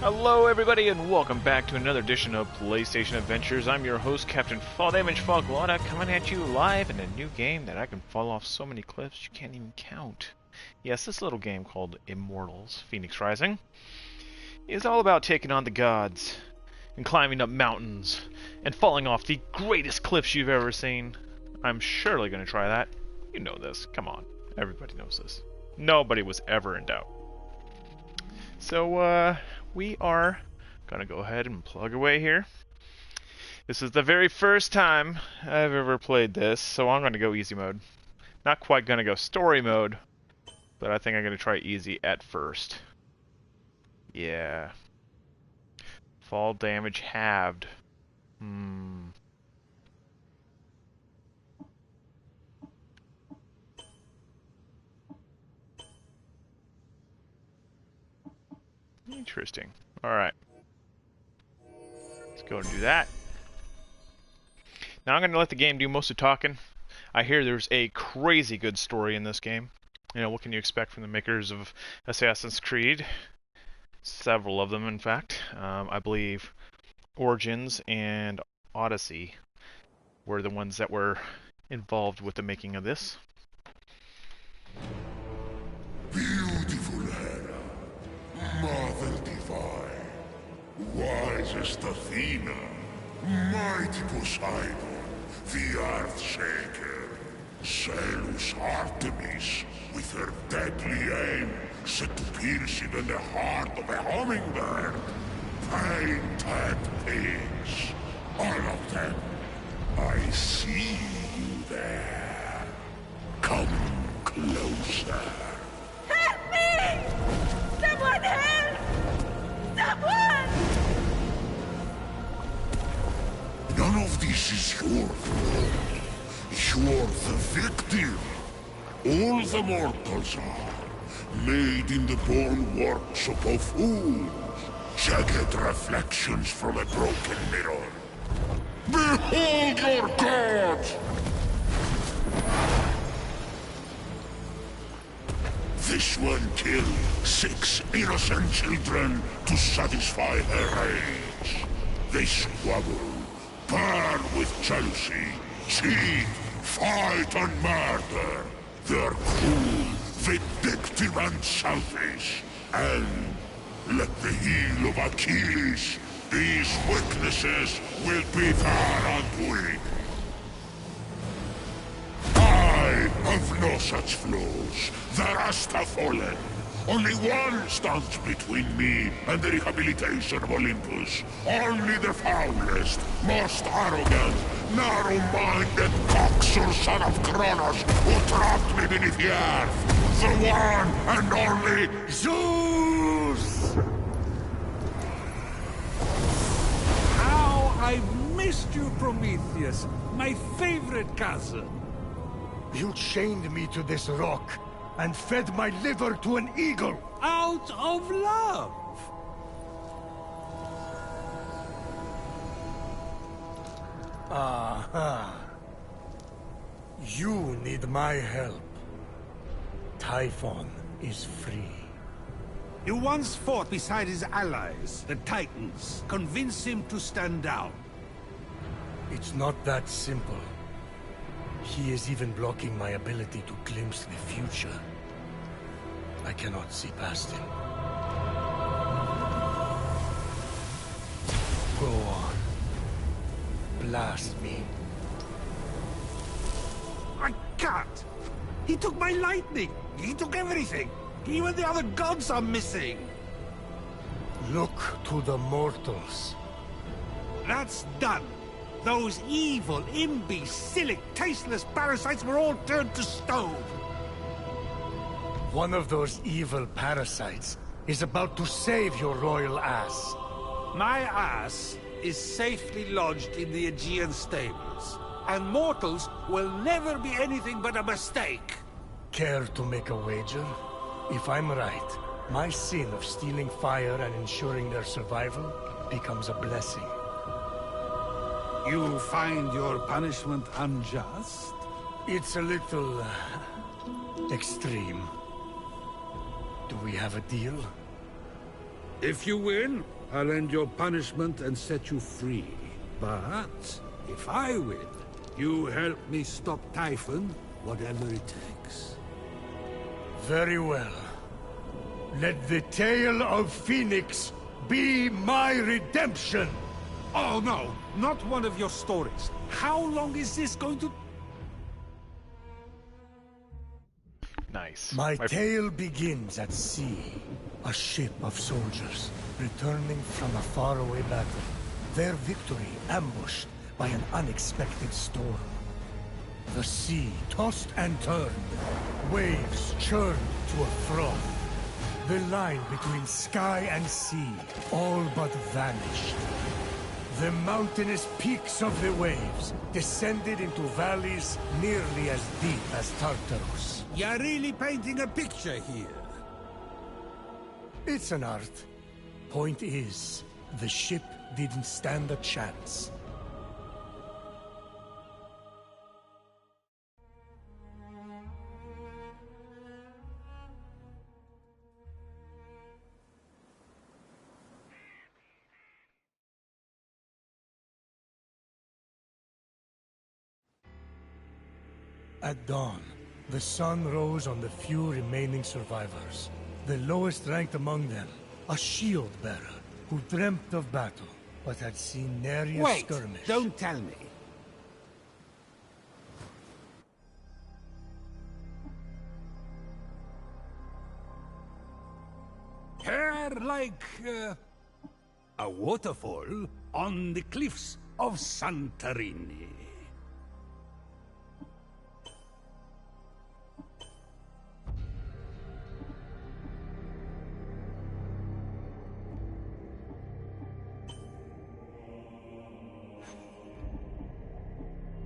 Hello everybody and welcome back to another edition of PlayStation Adventures. I'm your host, Captain Fall Damage Foglada, coming at you live in a new game that I can fall off so many cliffs you can't even count. Yes, this little game called Immortals, Fenyx Rising, is all about taking on the gods, and climbing up mountains, and falling off the greatest cliffs you've ever seen. I'm surely going to try that. You know this, come on, everybody knows this. Nobody was ever in doubt. So, we are gonna go ahead and plug away here. This is the very first time I've ever played this, so I'm gonna go easy mode. Not quite gonna go story mode, but I think I'm gonna try easy at first. Yeah. Fall damage halved. Interesting. Alright. Let's go and do that. Now I'm going to let the game do most of the talking. I hear there's a crazy good story in this game. You know, what can you expect from the makers of Assassin's Creed? Several of them, in fact. I believe Origins and Odyssey were the ones that were involved with the making of this. Beautiful Hera, Mother Divine, wisest Athena, mighty Poseidon, the Earthshaker, zealous Artemis, with her deadly aim set to pierce even the heart of a hummingbird, painted pigs, all of them. I see you there. Come closer. Help me! Someone help! Someone! None of this is your fault. You're the victim. All the mortals are, made in the born workshop of fools. Jagged reflections from a broken mirror. Behold your god! This one killed 6 innocent children to satisfy her rage. They squabble, burn with jealousy, cheat, fight and murder. They're cruel, vindictive and selfish. And, like the heel of Achilles, these weaknesses will be their undoing. I have no such flaws. The rest have fallen. Only one stands between me and the rehabilitation of Olympus. Only the foulest, most arrogant, narrow-minded coxswain son of Kronos who trapped me beneath the earth. The one and only Zeus! How I've missed you, Prometheus, my favorite cousin. You chained me to this rock and fed my liver to an eagle! Out of love! Aha. You need my help. Typhon is free. You once fought beside his allies, the Titans. Convince him to stand down. It's not that simple. He is even blocking my ability to glimpse the future. I cannot see past him. Go on. Blast me. I can't! He took my lightning! He took everything! Even the other gods are missing! Look to the mortals. That's done! Those evil, imbecilic, tasteless parasites were all turned to stone! One of those evil parasites is about to save your royal ass. My ass is safely lodged in the Aegean stables, and mortals will never be anything but a mistake. Care to make a wager? If I'm right, my sin of stealing fire and ensuring their survival becomes a blessing. You find your punishment unjust? It's a little... extreme. Do we have a deal? If you win, I'll end your punishment and set you free. But if I win, you help me stop Typhon, whatever it takes. Very well. Let the tale of Fenyx be my redemption! Oh no, not one of your stories. How long is this going to... Nice. My tale begins at sea. A ship of soldiers returning from a faraway battle. Their victory ambushed by an unexpected storm. The sea tossed and turned. Waves churned to a froth. The line between sky and sea all but vanished. The mountainous peaks of the waves descended into valleys nearly as deep as Tartarus. You're really painting a picture here. It's an art. Point is, the ship didn't stand a chance. At dawn, the sun rose on the few remaining survivors. The lowest ranked among them, a shield bearer who dreamt of battle, but had seen nary a skirmish. Don't tell me. Hair like a waterfall on the cliffs of Santorini.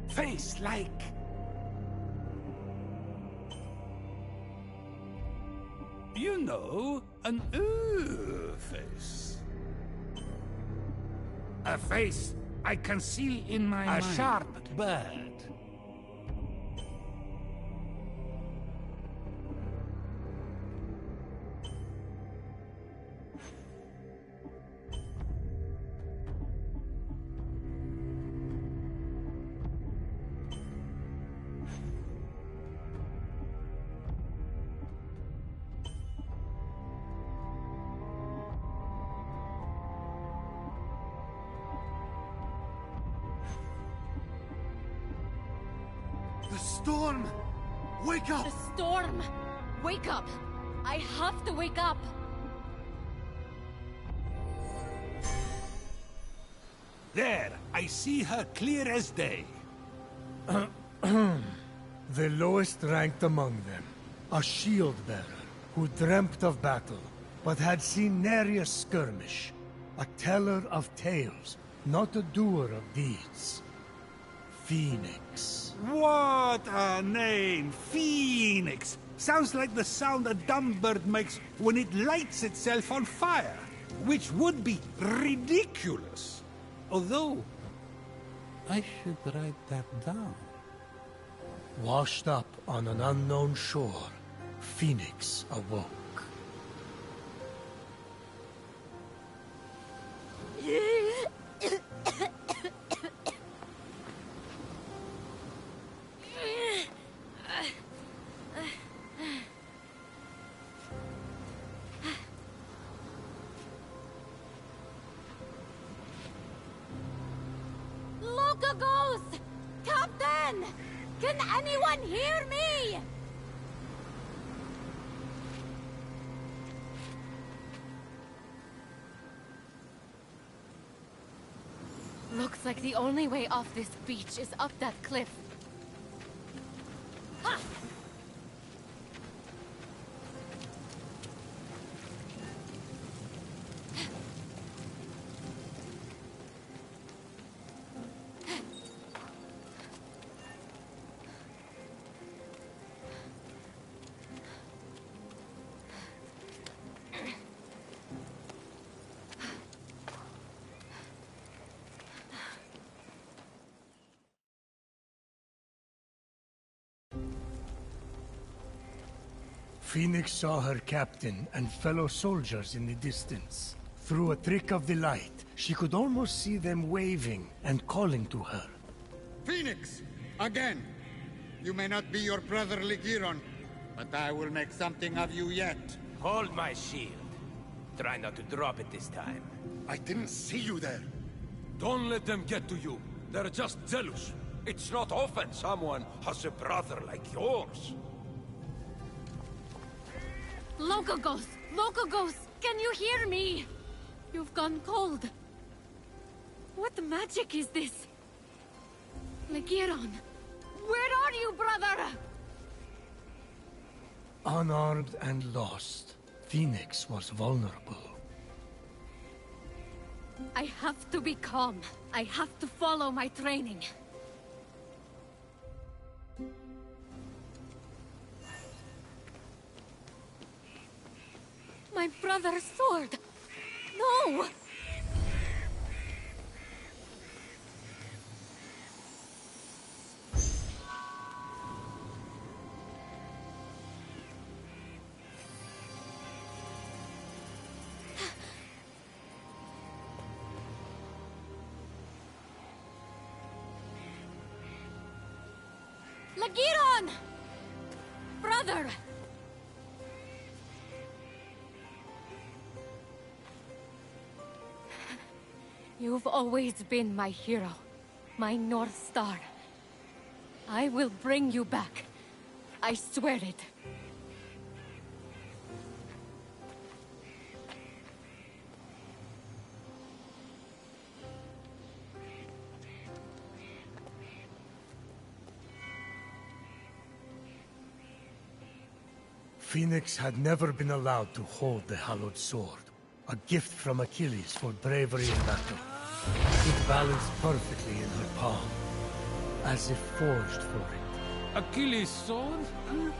Face like... you know, an face. A face I can see in my mind. A sharp bird. The storm! Wake up! The storm! Wake up! I have to wake up! There, I see her clear as day. The lowest ranked among them, a shield bearer who dreamt of battle, but had seen nary a skirmish. A teller of tales, not a doer of deeds. Fenyx. What a name! Fenyx! Sounds like the sound a dumb bird makes when it lights itself on fire, which would be ridiculous. Although, I should write that down. Washed up on an unknown shore, Fenyx awoke. Look, a ghost! Captain! Can anyone hear me? Looks like the only way off this beach is up that cliff. Ha! Fenyx saw her captain and fellow soldiers in the distance. Through a trick of the light, she could almost see them waving and calling to her. Fenyx! Again! You may not be your brother Ligiron, but I will make something of you yet. Hold my shield. Try not to drop it this time. I didn't see you there. Don't let them get to you. They're just jealous. It's not often someone has a brother like yours. Local ghost! Local ghost! Can you hear me? You've gone cold. What magic is this? Ligiron, where are you, brother? Unarmed and lost, Fenyx was vulnerable. I have to be calm. I have to follow my training. My brother's sword! No! Lagiron! Brother! You've always been my hero, my North Star. I will bring you back. I swear it. Fenyx had never been allowed to hold the hallowed sword, a gift from Achilles for bravery in battle. It balanced perfectly in her palm, as if forged for it. Achilles' sword? Huh?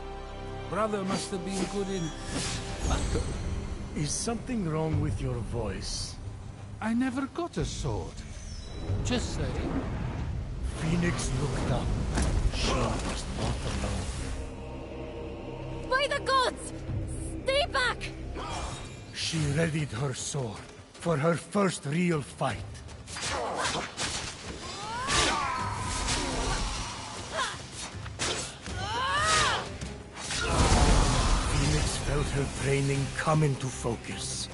Brother must have been good in battle. Is something wrong with your voice? I never got a sword. Just saying. Fenyx looked up. She was not alone. By the gods! Stay back! She readied her sword for her first real fight. Fenyx felt her training come into focus.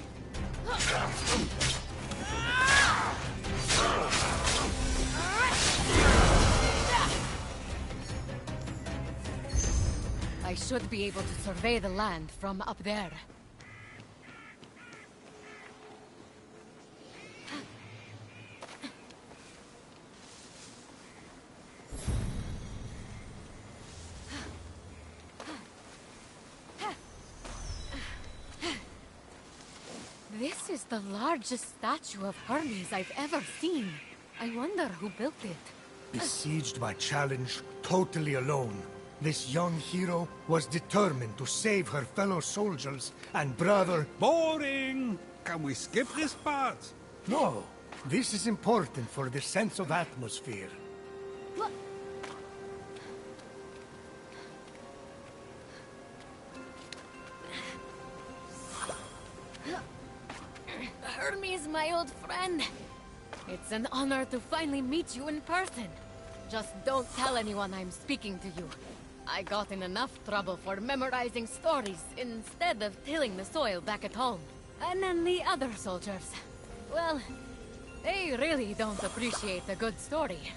I should be able to survey the land from up there. This is the largest statue of Hermes I've ever seen. I wonder who built it. Besieged by challenge, totally alone, this young hero was determined to save her fellow soldiers and brother. Boring! Can we skip this part? No, this is important for the sense of atmosphere. What? Hermes, my old friend. It's an honor to finally meet you in person. Just don't tell anyone I'm speaking to you. I got in enough trouble for memorizing stories instead of tilling the soil back at home. And then the other soldiers. Well, they really don't appreciate a good story.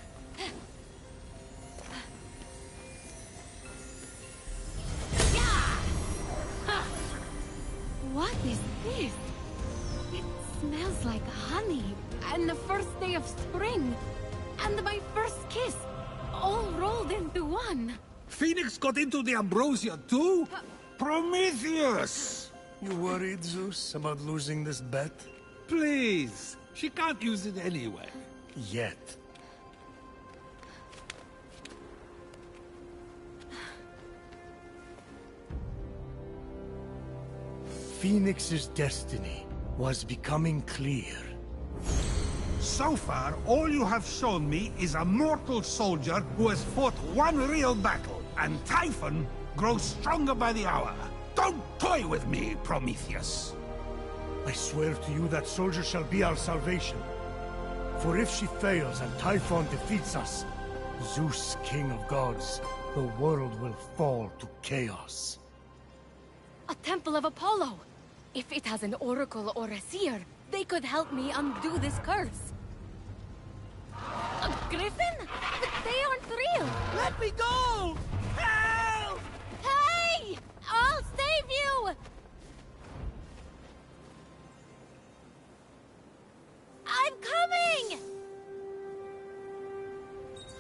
What is this? It smells like honey, and the first day of spring, and my first kiss, all rolled into one. Fenyx got into the ambrosia too? Prometheus! You worried, Zeus, about losing this bet? Please, she can't use it anyway. Yet. Fenyx's destiny was becoming clear. So far, all you have shown me is a mortal soldier who has fought one real battle, and Typhon grows stronger by the hour. Don't toy with me, Prometheus! I swear to you that soldier shall be our salvation. For if she fails and Typhon defeats us, Zeus, king of gods, the world will fall to chaos. A temple of Apollo! If it has an oracle or a seer, they could help me undo this curse. A griffin? But they aren't real! Let me go! Help! Hey! I'll save you! I'm coming!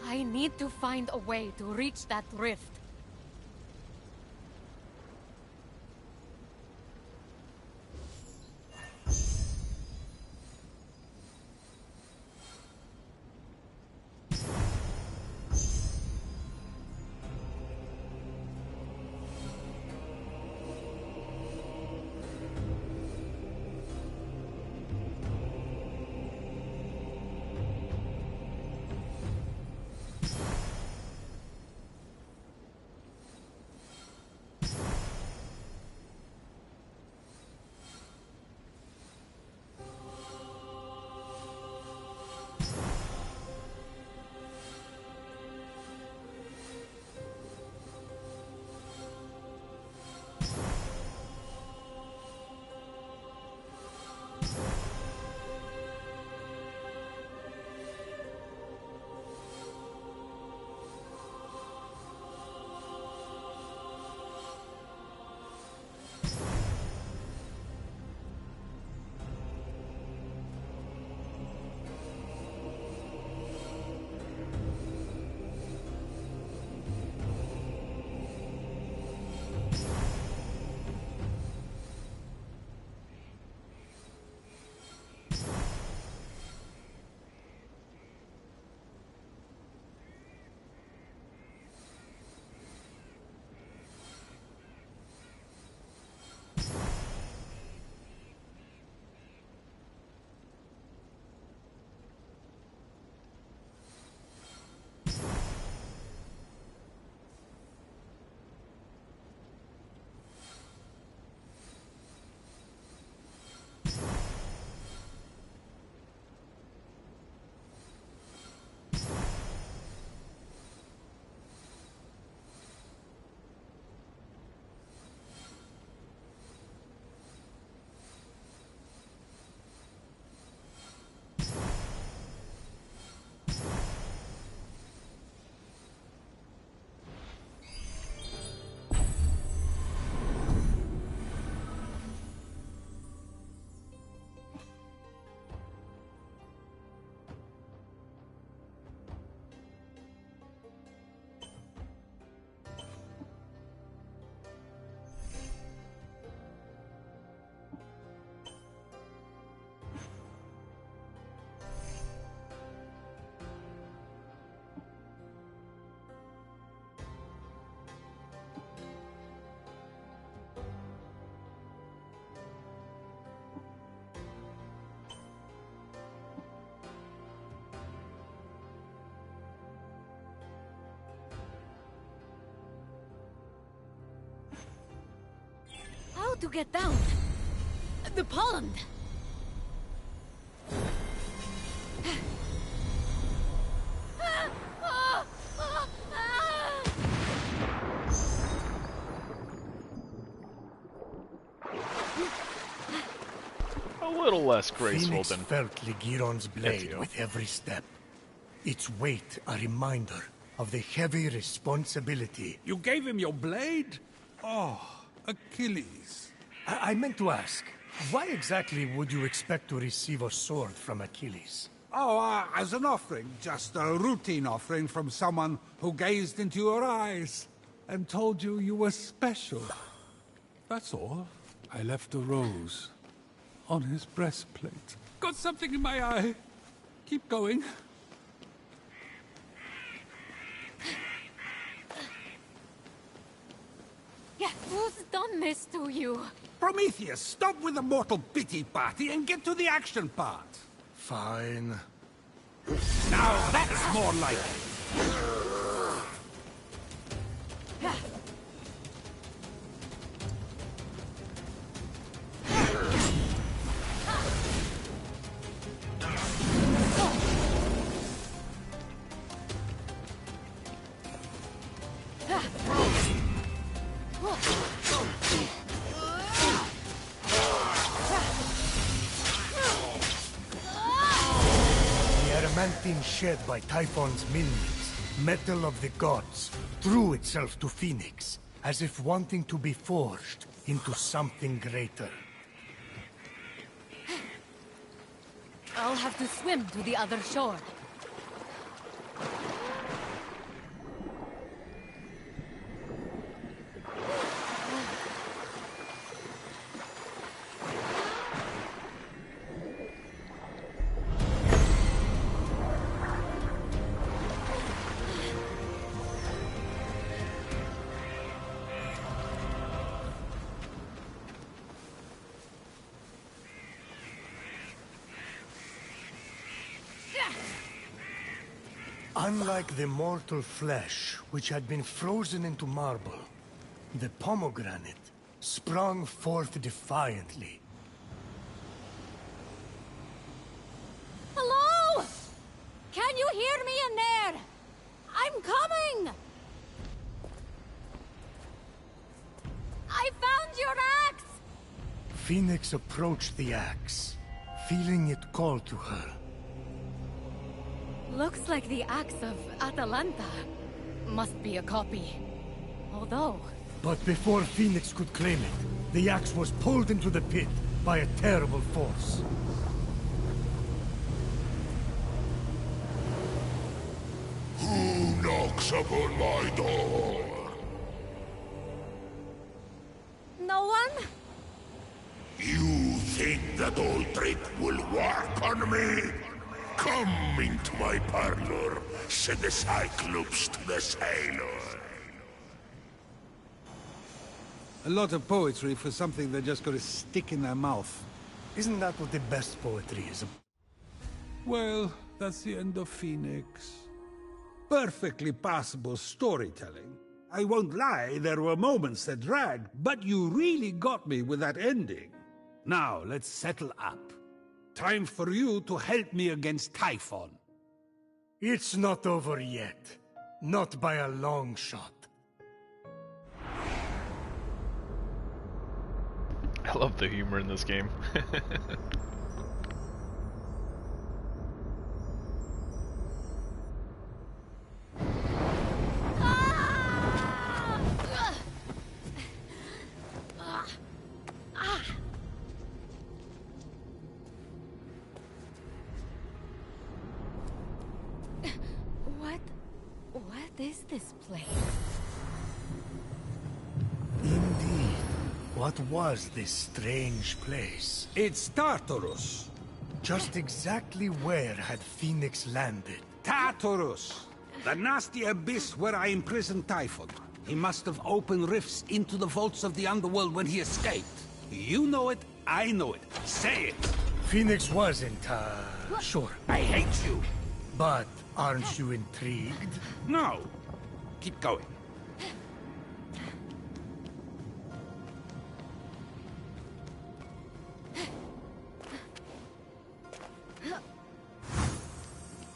I need to find a way to reach that rift. How to get down? The pond! A little less graceful Phoenix than... felt Ligiron's blade Ezio. with every step. Its weight a reminder of the heavy responsibility. You gave him your blade? Oh, Achilles. I meant to ask, why exactly would you expect to receive a sword from Achilles? Oh, as an offering. Just a routine offering from someone who gazed into your eyes and told you you were special. That's all. I left a rose on his breastplate. Got something in my eye. Keep going. Yeah, who's done this to you? Prometheus, stop with the mortal pity party and get to the action part. Fine. Now that's more like it. The adamantine shed by Typhon's millions, metal of the gods, threw itself to Fenyx, as if wanting to be forged into something greater. I'll have to swim to the other shore. Unlike the mortal flesh, which had been frozen into marble, the pomegranate sprung forth defiantly. Hello? Can you hear me in there? I'm coming! I found your axe! Fenyx approached the axe, feeling it call to her. Looks like the axe of Atalanta. Must be a copy. Although... But before Fenyx could claim it, the axe was pulled into the pit by a terrible force. Who knocks upon my door? No one? You think that old trick will work on me? Come into my parlor, said the Cyclops to the sailor. A lot of poetry for something they're just gonna stick in their mouth. Isn't that what the best poetry is? Well, that's the end of Fenyx. Perfectly passable storytelling. I won't lie, there were moments that dragged, but you really got me with that ending. Now, let's settle up. Time for you to help me against Typhon. It's not over yet. Not by a long shot. I love the humor in this game. What is this place? Indeed. What was this strange place? It's Tartarus. Just exactly where had Fenyx landed? Tartarus! The nasty abyss where I imprisoned Typhon. He must have opened rifts into the vaults of the underworld when he escaped. You know it, I know it. Say it! Fenyx wasn't, sure. I hate you! But aren't you intrigued? No. Keep going.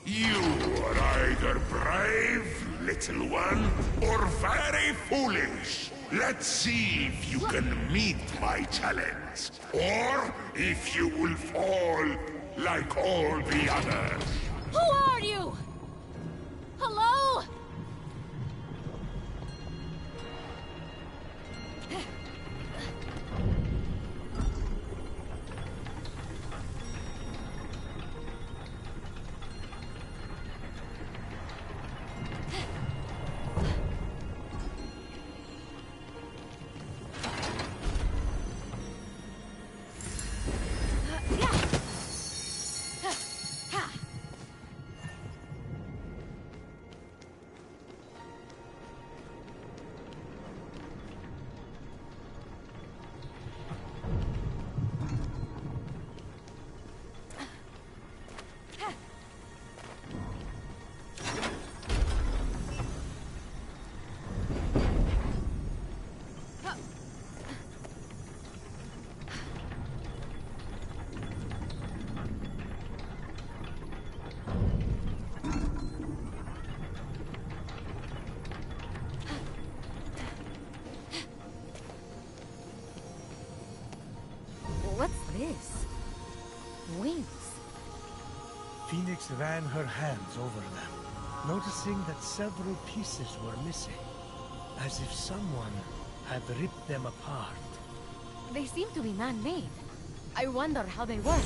You are either brave, little one, or very foolish. Let's see if you can meet my challenge, or if you will fall like all the others. Who are you? Hello? Fenyx ran her hands over them, noticing that several pieces were missing, as if someone had ripped them apart. They seem to be man-made. I wonder how they work.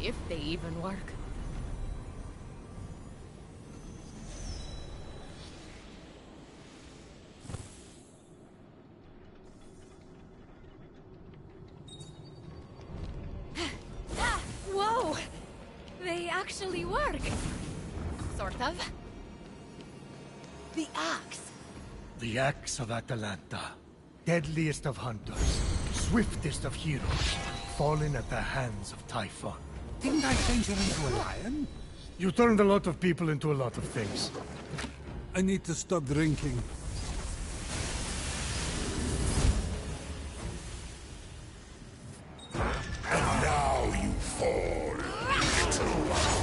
If they even work. Whoa! They actually work! Sort of. The axe! The axe of Atalanta, deadliest of hunters, swiftest of heroes, fallen at the hands of Typhon. Didn't I change her into a lion? You turned a lot of people into a lot of things. I need to stop drinking. And now you fall, little one.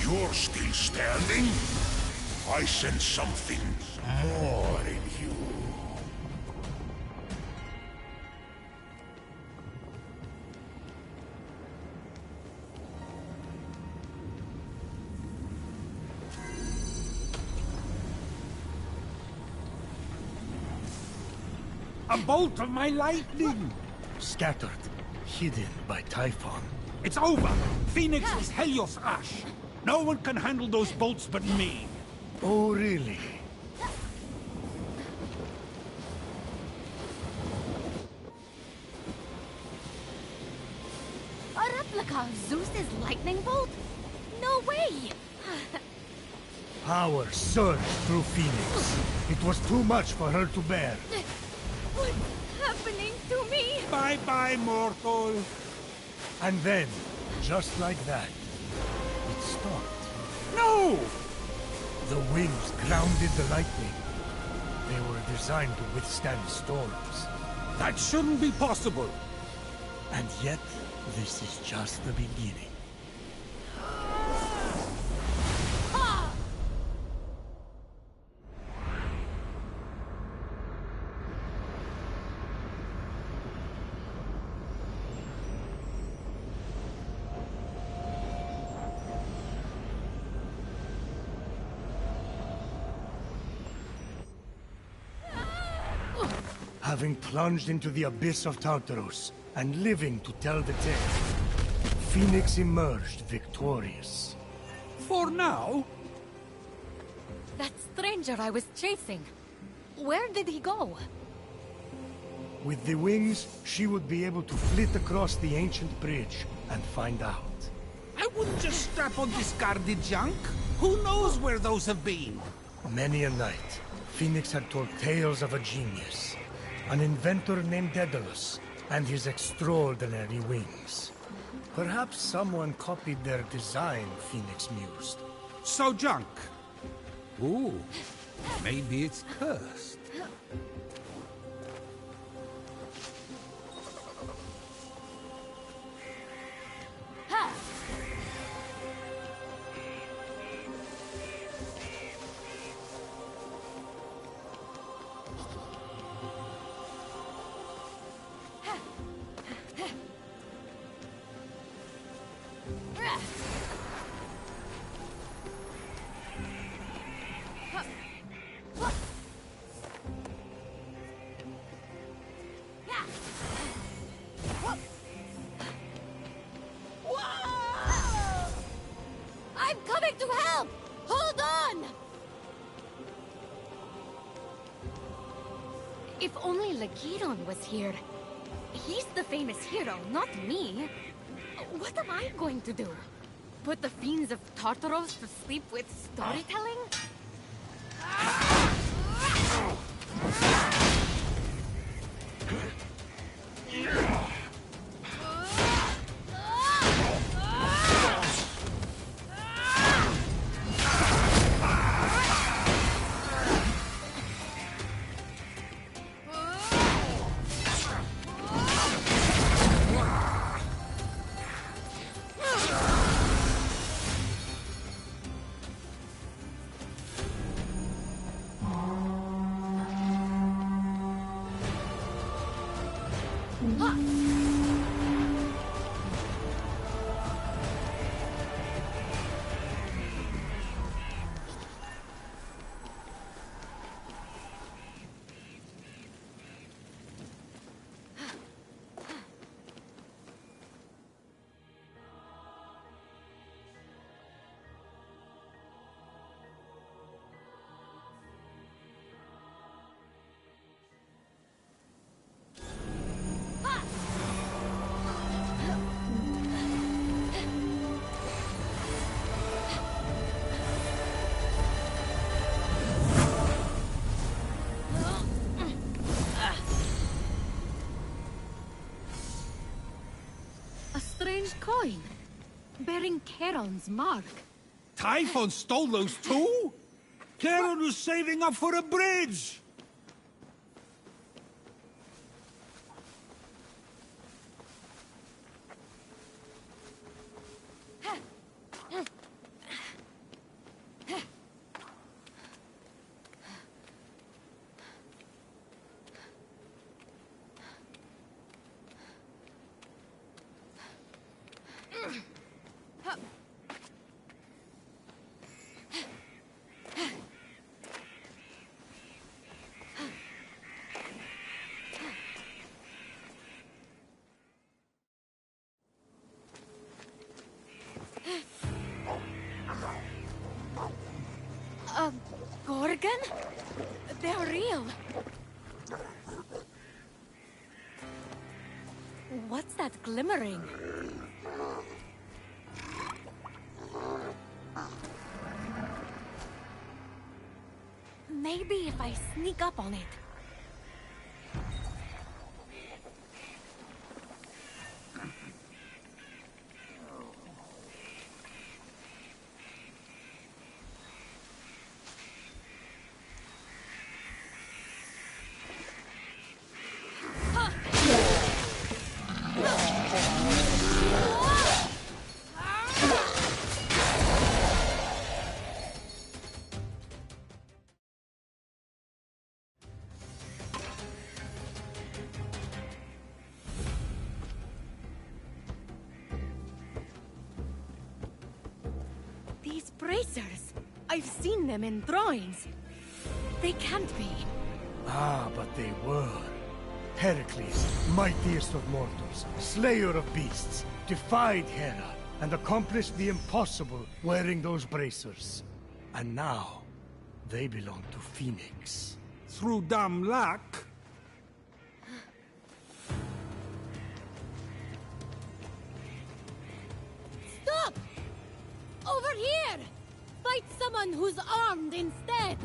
You're still standing? I sense something more in you. A bolt of my lightning! Scattered, hidden by Typhon. It's over! Fenyx is Helios Ash! No one can handle those bolts but me! Oh, really? A replica of Zeus's lightning bolt? No way! Power surged through Fenyx. It was too much for her to bear. What's happening to me? Bye-bye, mortal! And then, just like that, it stopped. No! The wings grounded the lightning. They were designed to withstand storms. That shouldn't be possible! And yet, this is just the beginning. Having plunged into the abyss of Tartarus and living to tell the tale, Fenyx emerged victorious. For now? That stranger I was chasing. Where did he go? With the wings, she would be able to flit across the ancient bridge and find out. I wouldn't just strap on discarded junk. Who knows where those have been? Many a night, Fenyx had told tales of a genius, an inventor named Daedalus, and his extraordinary wings. Perhaps someone copied their design, Fenyx mused. So junk. Ooh, maybe it's cursed. Ha! I'm coming to help! Hold on! Legiron was here. He's the famous hero, not me. What am I going to do? Put the fiends of Tartaros to sleep with storytelling? Coin, bearing Charon's mark. Typhon stole those too? Charon was saving up for a bridge! Gorgon? They're real. What's that glimmering? Maybe if I sneak up on it. These bracers! I've seen them in drawings. They can't be. Ah, but they were. Heracles, mightiest of mortals, slayer of beasts, defied Hera and accomplished the impossible wearing those bracers. And now, they belong to Fenyx. Through dumb luck? Stop! Over here! Fight someone who's armed instead!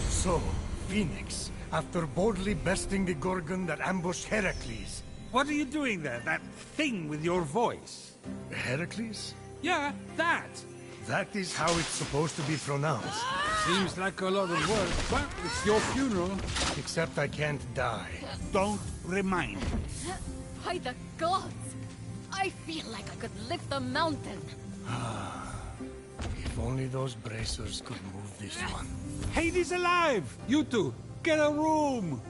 So, Fenyx, after boldly besting the Gorgon that ambushed Heracles... What are you doing there? That thing with your voice? Heracles? Yeah, that! That is how it's supposed to be pronounced. Seems like a lot of work, but it's your funeral. Except I can't die. Don't remind me. By the gods! I feel like I could lift a mountain. If only those bracers could move this one. Hades alive! You two, get a room!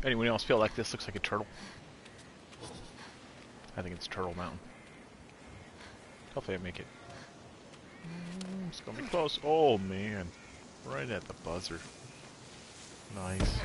Anyone else feel like this looks like a turtle? I think it's Turtle Mountain. Hopefully I make it. It's gonna be close. Oh man. Right at the buzzer. Nice.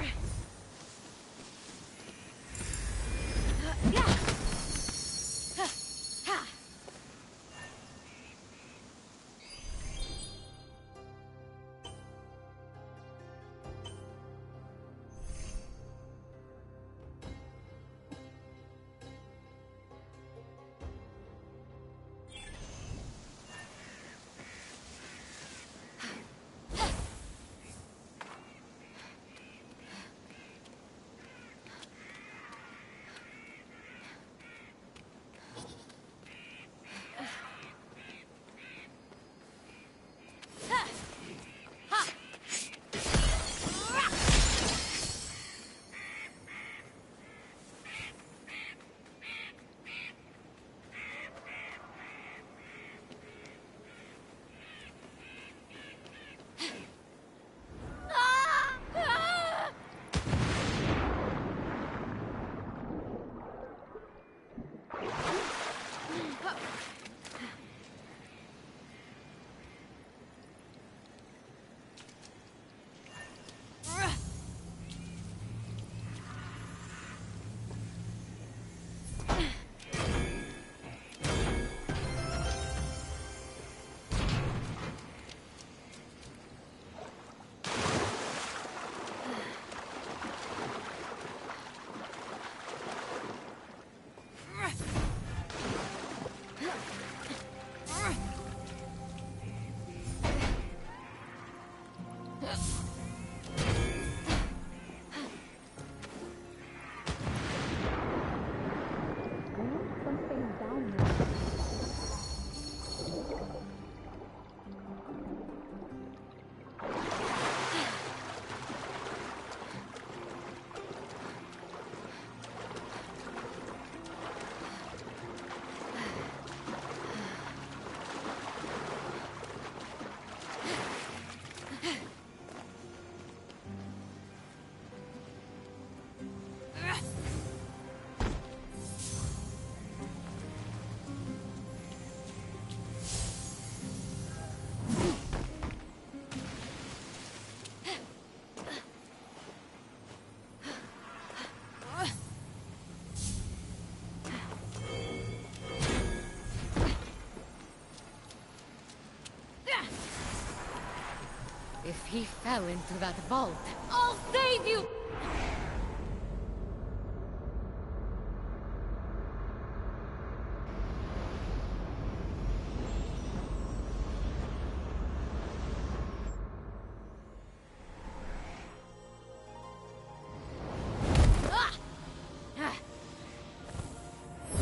If he fell into that vault, I'll save you!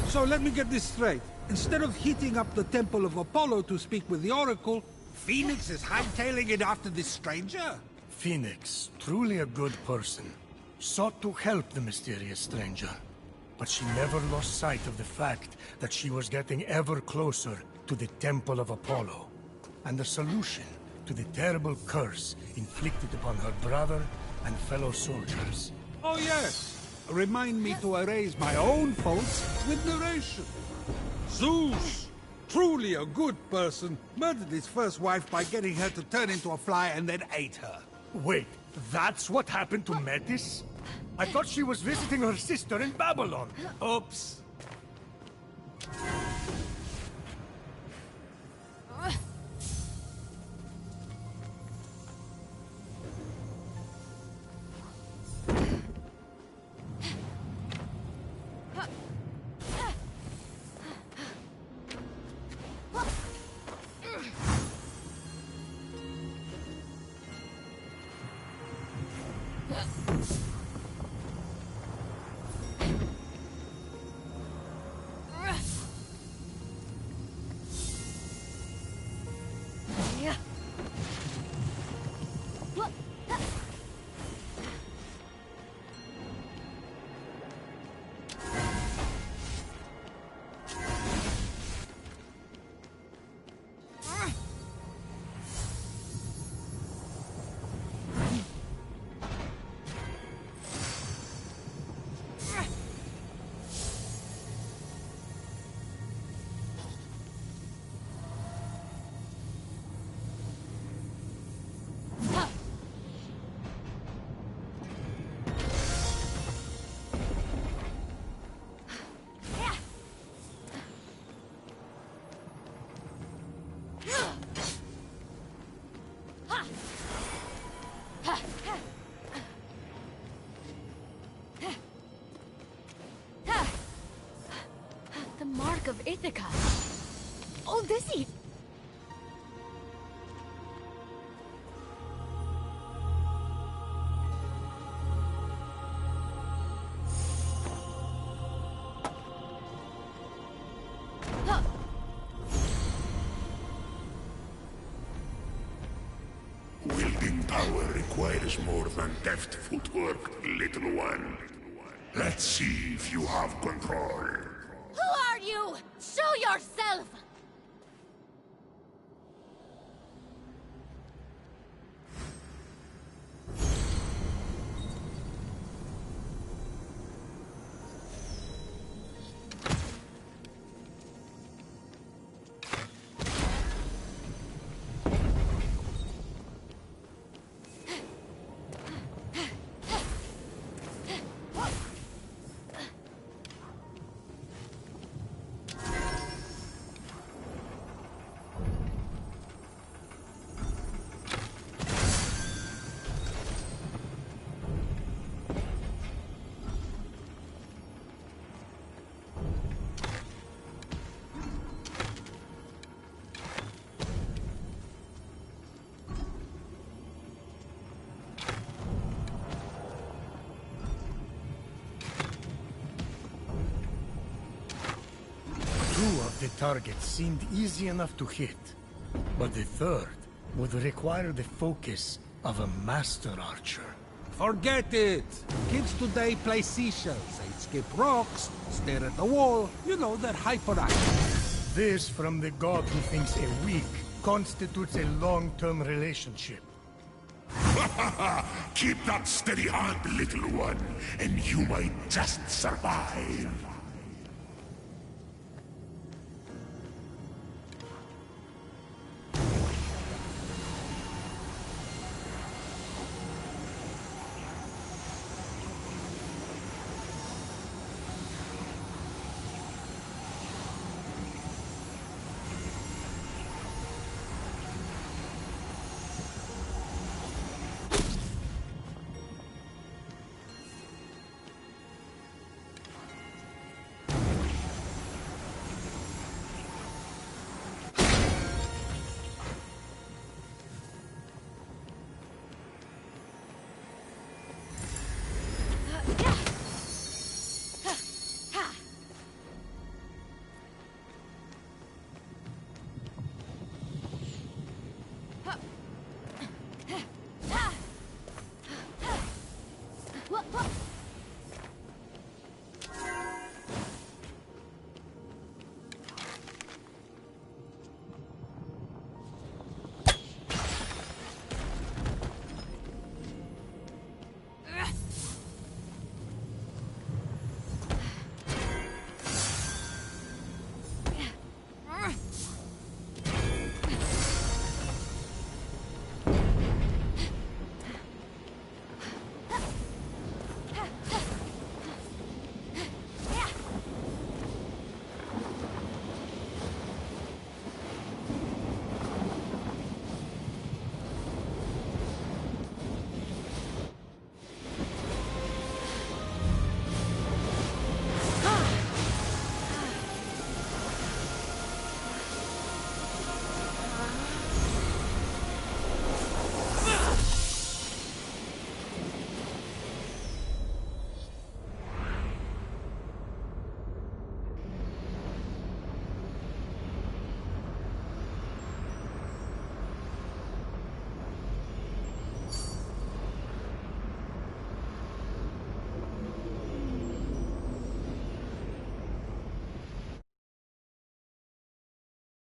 So let me get this straight. Instead of heating up the Temple of Apollo to speak with the Oracle, Fenyx is hightailing it after this stranger? Fenyx, truly a good person, sought to help the mysterious stranger. But she never lost sight of the fact that she was getting ever closer to the Temple of Apollo, and the solution to the terrible curse inflicted upon her brother and fellow soldiers. Oh yes. Remind me to erase my own faults with narration. Zeus, truly a good person, murdered his first wife by getting her to turn into a fly and then ate her. Wait, that's what happened to Metis? I thought she was visiting her sister in Babylon. Oops. The mark of Ithaca. Oh, this is... Wielding power requires more than deft footwork, little one. Let's see if you have control. Who are you? Show yourself! Two of the targets seemed easy enough to hit, but the third would require the focus of a master archer. Forget it! Kids today play seashells, they skip rocks, stare at the wall. You know, they're hyperactive. This from the god who thinks a week constitutes a long-term relationship. Keep that steady hand, little one, and you might just survive.